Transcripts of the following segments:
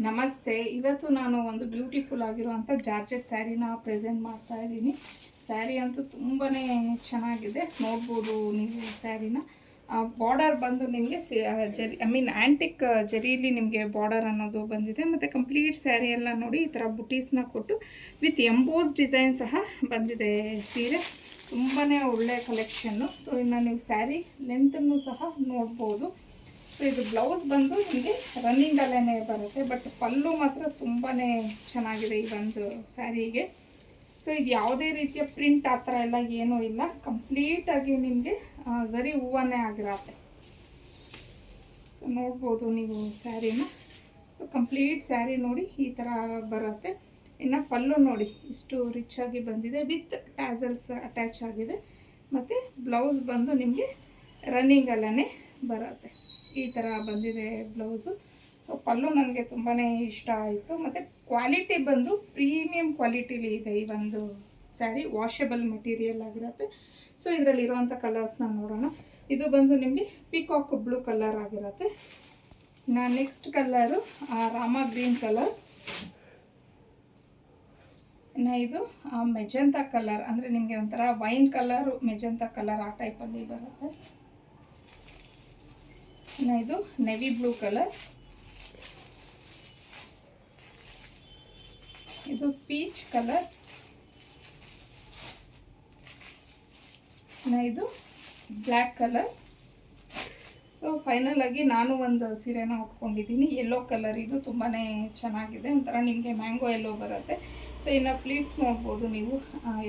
ನಮಸ್ತೆ. ಇವತ್ತು ನಾನು ಒಂದು ಬ್ಯೂಟಿಫುಲ್ ಆಗಿರುವಂಥ ಜಾರ್ಜೆಟ್ ಸ್ಯಾರಿನ ಪ್ರೆಸೆಂಟ್ ಮಾಡ್ತಾ ಇದ್ದೀನಿ. ಸ್ಯಾರಿ ಅಂತೂ ತುಂಬಾ ಚೆನ್ನಾಗಿದೆ, ನೋಡ್ಬೋದು ನೀವು ಸ್ಯಾರಿನ. ಬಾರ್ಡರ್ ಬಂದು ನಿಮಗೆ ಜರಿ ಆ್ಯಂಟಿಕ್ ಜರೀಲಿ ನಿಮಗೆ ಬಾರ್ಡರ್ ಅನ್ನೋದು ಬಂದಿದೆ. ಮತ್ತು ಕಂಪ್ಲೀಟ್ ಸ್ಯಾರಿ ಎಲ್ಲ ನೋಡಿ ಈ ಥರ ಬುಟೀಸ್ನ ಕೊಟ್ಟು ವಿತ್ ಎಂಬೋಸ್ ಡಿಸೈನ್ ಸಹ ಬಂದಿದೆ. ಸೀರೆ ತುಂಬಾ ಒಳ್ಳೆಯ ಕಲೆಕ್ಷನ್ನು. ಸೊ ಇನ್ನು ನೀವು ಸ್ಯಾರಿ ಲೆಂತನ್ನು ಸಹ ನೋಡ್ಬೋದು. ಸೊ ಇದು ಬ್ಲೌಸ್ ಬಂದು ನಿಮಗೆ ರನ್ನಿಂಗಲ್ಲೇ ಬರುತ್ತೆ, ಬಟ್ ಪಲ್ಲು ಮಾತ್ರ ತುಂಬಾ ಚೆನ್ನಾಗಿದೆ ಈ ಒಂದು ಸ್ಯಾರಿಗೆ. ಸೊ ಇದು ಯಾವುದೇ ರೀತಿಯ ಪ್ರಿಂಟ್ ಆ ಥರ ಎಲ್ಲ ಏನೂ ಇಲ್ಲ, ಕಂಪ್ಲೀಟಾಗಿ ನಿಮಗೆ ಝರಿ ಹೂವನ್ನೇ ಆಗಿರತ್ತೆ. ಸೊ ನೋಡ್ಬೋದು ನೀವು ಸ್ಯಾರಿನ. ಸೊ ಕಂಪ್ಲೀಟ್ ಸ್ಯಾರಿ ನೋಡಿ ಈ ಥರ ಬರುತ್ತೆ. ಇನ್ನು ಪಲ್ಲು ನೋಡಿ ಇಷ್ಟು ರಿಚ್ ಆಗಿ ಬಂದಿದೆ, ವಿತ್ ಟ್ಯಾಸಲ್ಸ್ ಅಟ್ಯಾಚ್ ಆಗಿದೆ. ಮತ್ತು ಬ್ಲೌಸ್ ಬಂದು ನಿಮಗೆ ರನ್ನಿಂಗಲ್ಲೇ ಬರುತ್ತೆ. ಈ ಥರ ಬಂದಿದೆ ಬ್ಲೌಸು. ಸೊ ಪಲ್ಲು ನನಗೆ ತುಂಬಾ ಇಷ್ಟ ಆಯಿತು. ಮತ್ತು ಕ್ವಾಲಿಟಿ ಬಂದು ಪ್ರೀಮಿಯಂ ಕ್ವಾಲಿಟಿಲಿ ಇದೆ ಈ ಒಂದು ಸ್ಯಾರಿ. ವಾಷಬಲ್ ಮೆಟೀರಿಯಲ್ ಆಗಿರುತ್ತೆ. ಸೊ ಇದರಲ್ಲಿರುವಂಥ ಕಲರ್ಸ್ನ ನೋಡೋಣ. ಇದು ಬಂದು ನಿಮಗೆ ಪಿಕಾಕ್ ಬ್ಲೂ ಕಲರ್ ಆಗಿರುತ್ತೆ. Next colour Rama green colour. ಇನ್ನು ಇದು ಮೆಜಂತಾ ಕಲರ್, ಅಂದರೆ ನಿಮಗೆ ಒಂಥರ ವೈನ್ ಕಲರು ಮೆಜಂತಾ ಕಲರ್ ಆ ಟೈಪಲ್ಲಿ ಬರುತ್ತೆ. ಇನ್ನು ಇದು ನೆವಿ ಬ್ಲೂ ಕಲರ್. ಇದು ಪೀಚ್ ಕಲರ್. ಇನ್ನು ಇದು ಬ್ಲ್ಯಾಕ್ ಕಲರ್. ಸೊ ಫೈನಲ್ ಆಗಿ ನಾನು ಒಂದು ಸೀರೆನ ಉಟ್ಕೊಂಡಿದ್ದೀನಿ, ಯೆಲ್ಲೋ ಕಲರ್. ಇದು ತುಂಬಾ ಚೆನ್ನಾಗಿದೆ, ಒಂಥರ ನಿಮಗೆ ಮ್ಯಾಂಗೋ ಯೆಲ್ಲೋ ಬರುತ್ತೆ. ಸೊ ಇನ್ನು ಪ್ಲೀಟ್ಸ್ ನೋಡ್ಬೋದು ನೀವು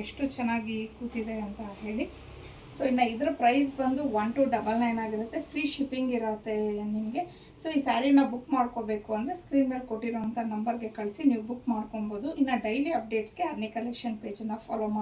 ಎಷ್ಟು ಚೆನ್ನಾಗಿ ಕೂತಿದೆ ಅಂತ ಹೇಳಿ. ಸೊ ಇನ್ನು ಇದರ ಪ್ರೈಸ್ ಬಂದು 1299 ಆಗಿರುತ್ತೆ. ಫ್ರೀ ಶಿಪ್ಪಿಂಗ್ ಇರುತ್ತೆ ನಿಮಗೆ. ಸೊ ಈ ಸ್ಯಾರಿನ ಬುಕ್ ಮಾಡ್ಕೋಬೇಕು ಅಂದರೆ ಸ್ಕ್ರೀನ್ ಮೇಲೆ ಕೊಟ್ಟಿರೋಂಥ ನಂಬರ್ಗೆ ಕಳಿಸಿ ನೀವು ಬುಕ್ ಮಾಡ್ಕೊಬೋದು. ಇನ್ನು ಡೈಲಿ ಅಪ್ಡೇಟ್ಸ್ಗೆ ಅರ್ನಿ ಕಲೆಕ್ಷನ್ ಪೇಜನ್ನು ಫಾಲೋ ಮಾಡಿ.